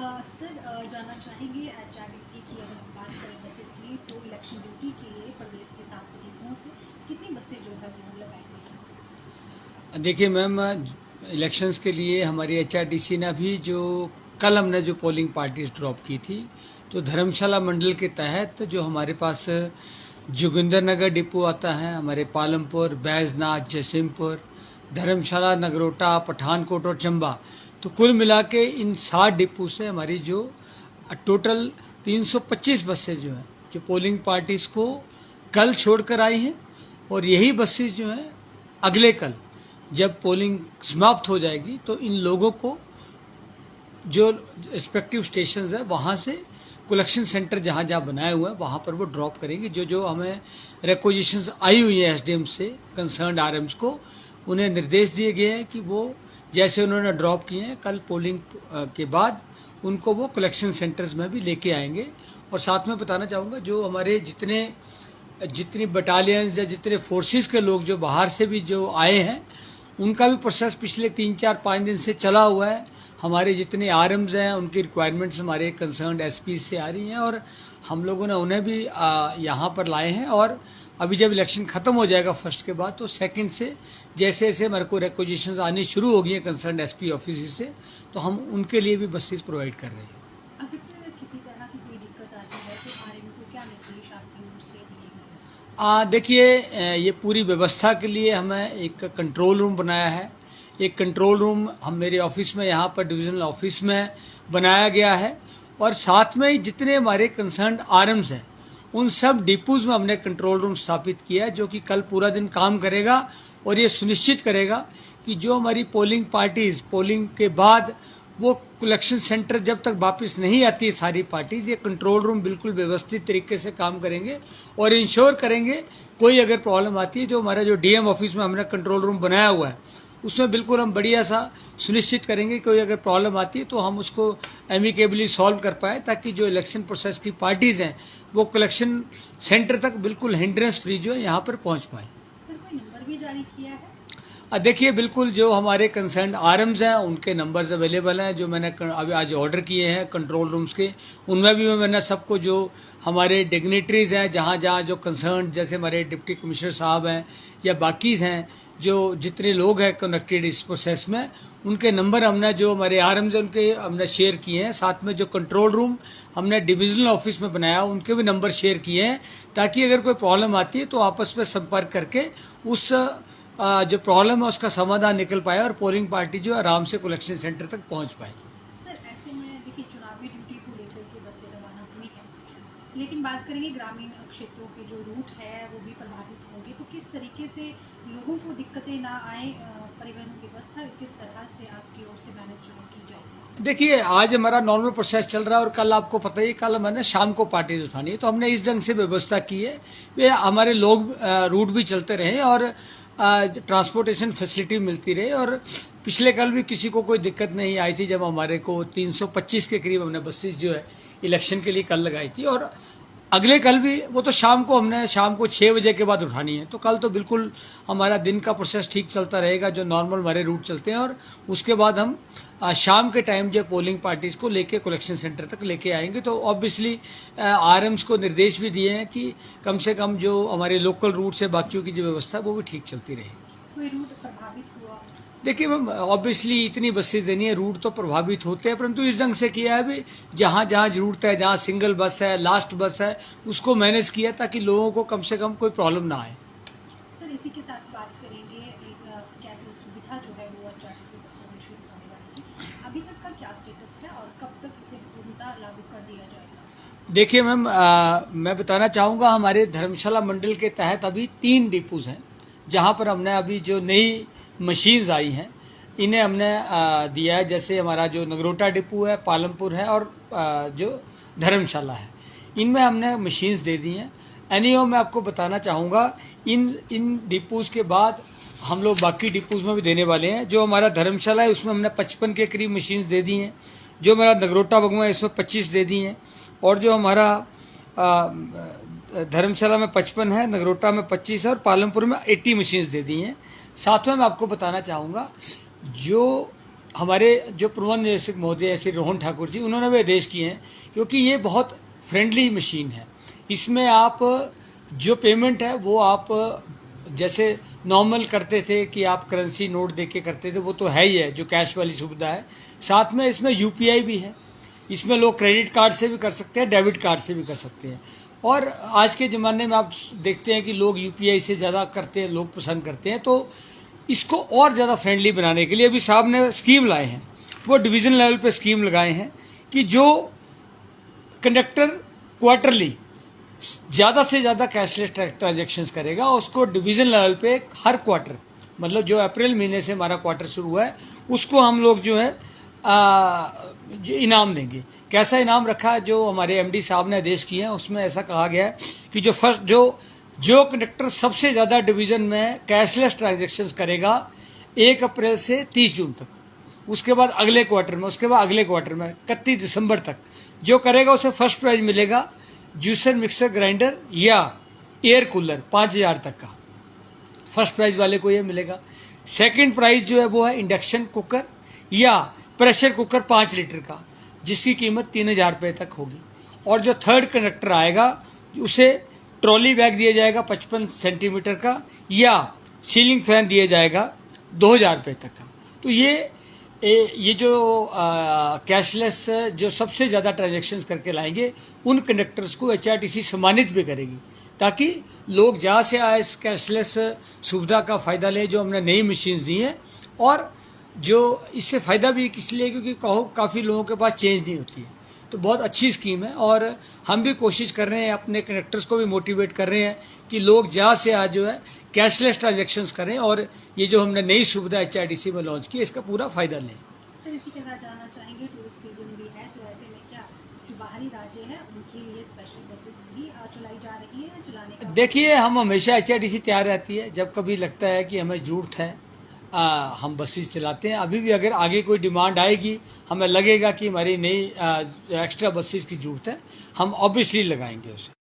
Sir जानना चाहेंगे HRDC की अगर हम बात करें बसेस की तो इलेक्शन ड्यूटी के लिए प्रदेश के 7 डिपोओं से कितनी बसें जो है वो लगाई गई हैं? देखिए मैम, इलेक्शंस के लिए हमारी एचआरटीसी ने अभी जो कल हमने जो पोलिंग पार्टीज ड्रॉप की थी, तो धर्मशाला मंडल के तहत जो हमारे पास जोगिंदर नगर डिपो आता है, हमारे पालमपुर, बैजनाथ, जयसिंहपुर, धर्मशाला, नगरोटा, पठानकोट और चंबा, तो कुल मिला के इन 7 डिपो से हमारी जो टोटल 325 बसें जो हैं जो पोलिंग पार्टीज को कल छोड़कर आई हैं, और यही बसें जो हैं अगले कल जब पोलिंग समाप्त हो जाएगी तो इन लोगों को जो रिस्पेक्टिव स्टेशन है वहाँ से कलेक्शन सेंटर जहाँ जहाँ बनाए हुए हैं वहाँ पर वो ड्रॉप करेंगे। जो जो हमें रिक्वेजिशंस आई हुई है एसडीएम से कंसर्न्ड आरएम्स को, उन्हें निर्देश दिए गए हैं कि वो जैसे उन्होंने ड्रॉप किए हैं कल पोलिंग के बाद उनको वो कलेक्शन सेंटर्स में भी लेके आएंगे। और साथ में बताना चाहूँगा जो हमारे जितनी बटालियंस या जितने फोर्सेस के लोग जो बाहर से भी जो आए हैं उनका भी प्रोसेस पिछले 3-4-5 दिन से चला हुआ है। हमारे जितने आरएम्स हैं उनकी रिक्वायरमेंट्स हमारे कंसर्न्ड एसपी से आ रही हैं और हम लोगों ने उन्हें भी यहाँ पर लाए हैं। और अभी जब इलेक्शन खत्म हो जाएगा फर्स्ट के बाद, तो सेकंड से जैसे जैसे हमारे को रिक्वेजिशंस आनी शुरू हो गई हैं कंसर्न्ड एसपी ऑफिस से, तो हम उनके लिए भी बसेस प्रोवाइड कर रहे हैं। अगर सर किसी तरह की कोई दिक्कत आती है तो आरएम को क्या निर्देश आपकी ओर से दिए गए हैं? देखिए, ये पूरी व्यवस्था के लिए हमें एक कंट्रोल रूम बनाया है। एक कंट्रोल रूम हम मेरे ऑफिस में यहाँ पर डिविजनल ऑफिस में बनाया गया है, और साथ में ही जितने हमारे कंसर्न्ड आरएम्स हैं उन सब डिपोज में हमने कंट्रोल रूम स्थापित किया है, जो कि कल पूरा दिन काम करेगा और ये सुनिश्चित करेगा कि जो हमारी पोलिंग पार्टीज पोलिंग के बाद वो कलेक्शन सेंटर जब तक वापस नहीं आती है सारी पार्टीज, ये कंट्रोल रूम बिल्कुल व्यवस्थित तरीके से काम करेंगे और इंश्योर करेंगे कोई अगर प्रॉब्लम आती है, जो हमारा जो डीएम ऑफिस में हमने कंट्रोल रूम बनाया हुआ है उसमें बिल्कुल हम बढ़िया सा सुनिश्चित करेंगे कोई अगर प्रॉब्लम आती है तो हम उसको एमिकेबली सॉल्व कर पाए, ताकि जो इलेक्शन प्रोसेस की पार्टीज हैं वो कलेक्शन सेंटर तक बिल्कुल हिंड्रेंस फ्री जो है यहाँ पर पहुँच पाए। सर कोई नंबर भी जारी किया है? देखिए, बिल्कुल जो हमारे कंसर्न आरएम्स हैं उनके नंबर्स अवेलेबल हैं, जो मैंने अभी आज ऑर्डर किए हैं कंट्रोल रूम्स के, उनमें भी मैंने सबको जो हमारे डिग्निटरीज हैं जहाँ जहाँ जो कंसर्न, जैसे हमारे डिप्टी कमिश्नर साहब हैं या बाकी हैं जो जितने लोग हैं कनेक्टेड इस प्रोसेस में, उनके नंबर हमने जो हमारे आरएम्स हैं उनके हमने शेयर किए हैं। साथ में जो कंट्रोल रूम हमने डिविजनल ऑफिस में बनाया उनके भी नंबर शेयर किए हैं, ताकि अगर कोई प्रॉब्लम आती है तो आपस में संपर्क करके उस जो प्रॉब्लम है उसका समाधान निकल पाए और पोलिंग पार्टी जो आराम से कलेक्शन सेंटर तक पहुंच पाए। सर ऐसे में देखिए चुनावी ड्यूटी को लेकर के बसें रवाना हुई है, लेकिन बात करेंगे ग्रामीण क्षेत्रों के जो रूट है वो भी प्रभावित होंगे, तो किस तरीके से लोगों को दिक्कतें ना आए, परिवहन व्यवस्था किस तरह से आपकी ओर से मैनेज की जाएगी? देखिए, आज हमारा नॉर्मल प्रोसेस चल रहा है और कल आपको पता ही, कल मैंने शाम को पार्टीज उठानी है, तो हमने इस ढंग से व्यवस्था की है वे हमारे लोग रूट भी चलते रहे और ट्रांसपोर्टेशन फैसिलिटी मिलती रहे। और पिछले कल भी किसी को कोई दिक्कत नहीं आई थी जब हमारे को 325 के करीब हमने बसेस जो है इलेक्शन के लिए कल लगाई थी, और अगले कल भी वो तो शाम को 6 बजे के बाद उठानी है। तो कल तो बिल्कुल हमारा दिन का प्रोसेस ठीक चलता रहेगा जो नॉर्मल हमारे रूट चलते हैं, और उसके बाद हम शाम के टाइम जो पोलिंग पार्टीज को लेके कलेक्शन सेंटर तक लेके आएंगे। तो ऑब्वियसली आरएम्स को निर्देश भी दिए हैं कि कम से कम जो हमारे लोकल रूट से बाकियों की जो व्यवस्था है वो भी ठीक चलती रहे। कोई रूट प्रभावित हुआ? देखिए मैम, ऑब्वियसली इतनी बसेज देनी है, रूट तो प्रभावित होते हैं, परंतु इस ढंग से किया है भी जहाँ जहाँ जरूरत है, जहाँ सिंगल बस है, लास्ट बस है, उसको मैनेज किया ताकि लोगों को कम से कम कोई प्रॉब्लम ना आए। सर इसी के साथ बात करेंगे एक कैशलेस सुविधा जो है वो एचआरटीसी बसों में शुरू होने वाली है, अभी तक का क्या स्टेटस है और कब तक इसे पूर्णतः लागू कर दिया जाएगा? देखिए मैम, मैं बताना चाहूँगा हमारे धर्मशाला मंडल के तहत अभी 3 डिपोज हैं जहाँ पर हमने अभी जो नई मशीन्स आई हैं इन्हें हमने दिया है। जैसे हमारा जो नगरोटा डिपो है, पालमपुर है और जो धर्मशाला है, इनमें हमने मशीन्स दे दी हैं। एनीओ मैं आपको बताना चाहूँगा इन डिपोज के बाद हम लोग बाकी डिपोज में भी देने वाले हैं। जो हमारा धर्मशाला है उसमें हमने 55 के करीब मशीन्स दे दी हैं, जो हमारा नगरोटा बगुआ है इसमें 25 दे दी हैं, और जो हमारा धर्मशाला में 55 है, नगरोटा में 25 है और पालमपुर में 80 मशीन्स दे दी हैं। साथ में मैं आपको बताना चाहूँगा जो हमारे जो प्रबंध निदेशक महोदय श्री रोहन ठाकुर जी, उन्होंने भी आदेश किए हैं, क्योंकि ये बहुत फ्रेंडली मशीन है। इसमें आप जो पेमेंट है वो आप जैसे नॉर्मल करते थे कि आप करेंसी नोट दे के करते थे, वो तो है ही है, जो कैश वाली सुविधा है। साथ में इसमें यूपीआई भी है। इसमें लोग क्रेडिट कार्ड से भी कर सकते हैं, डेबिट कार्ड से भी कर सकते हैं। और आज के ज़माने में आप देखते हैं कि लोग यूपीआई से ज़्यादा करते हैं, लोग पसंद करते हैं। तो इसको और ज़्यादा फ्रेंडली बनाने के लिए अभी साहब ने स्कीम लाए हैं, वो डिवीज़न लेवल पे स्कीम लगाए हैं कि जो कंडक्टर क्वार्टरली ज़्यादा से ज़्यादा कैशलेस ट्रांजेक्शंस करेगा, उसको डिवीज़न लेवल पे हर क्वार्टर, मतलब जो अप्रैल महीने से हमारा क्वार्टर शुरू हुआ है, उसको हम लोग जो है जो इनाम देंगे। कैसा इनाम रखा है, जो हमारे एमडी साहब ने आदेश किए हैं, उसमें ऐसा कहा गया है कि जो कंडक्टर सबसे ज़्यादा डिवीज़न में कैशलेस ट्रांजेक्शन्स करेगा 1 अप्रैल से 30 जून तक, उसके बाद अगले क्वार्टर में, उसके बाद अगले क्वार्टर में 31 दिसंबर तक जो करेगा उसे फर्स्ट प्राइज मिलेगा जूसर मिक्सर ग्राइंडर या एयर कूलर 5000 तक का, फर्स्ट प्राइज वाले को ये मिलेगा। सेकंड प्राइज जो है वो है इंडक्शन कुकर या प्रेशर कुकर 5 लीटर का, जिसकी कीमत 3000 रुपये तक होगी। और जो थर्ड कंडक्टर आएगा उसे ट्रॉली बैग दिया जाएगा 55 सेंटीमीटर का, या सीलिंग फैन दिया जाएगा 2000 रुपये तक का। तो ये जो कैशलेस जो सबसे ज़्यादा ट्रांजैक्शंस करके लाएंगे, उन कंडक्टर्स को एचआरटीसी सम्मानित भी करेगी, ताकि लोग जहाँ से आए इस कैशलेस सुविधा का फ़ायदा लें, जो हमने नई मशीन्स दी हैं। और जो इससे फ़ायदा भी इसलिए क्योंकि काफ़ी लोगों के पास चेंज नहीं होती है, तो बहुत अच्छी स्कीम है। और हम भी कोशिश कर रहे हैं, अपने कंडक्टर्स को भी मोटिवेट कर रहे हैं कि लोग जहाँ से आज जो है कैशलेस ट्रांजैक्शंस करें, और ये जो हमने नई सुविधा एचआरटीसी में लॉन्च की है, इसका पूरा फ़ायदा लें। सर, इसी के साथ जानना चाहेंगे, टूरिस्ट सीजन भी है, तो ऐसे में क्या जो बाहरी राज्य है उनके लिए स्पेशल बसेस भी चलाई जा रही है या चलाने का? देखिए, हम हमेशा एचआरटीसी तैयार रहती है, जब कभी लगता है कि हमें ज़रूरत है हम बसेस चलाते हैं। अभी भी अगर आगे कोई डिमांड आएगी, हमें लगेगा कि हमारी नई एक्स्ट्रा बसेस की ज़रूरत है, हम ऑब्वियसली लगाएंगे उसे।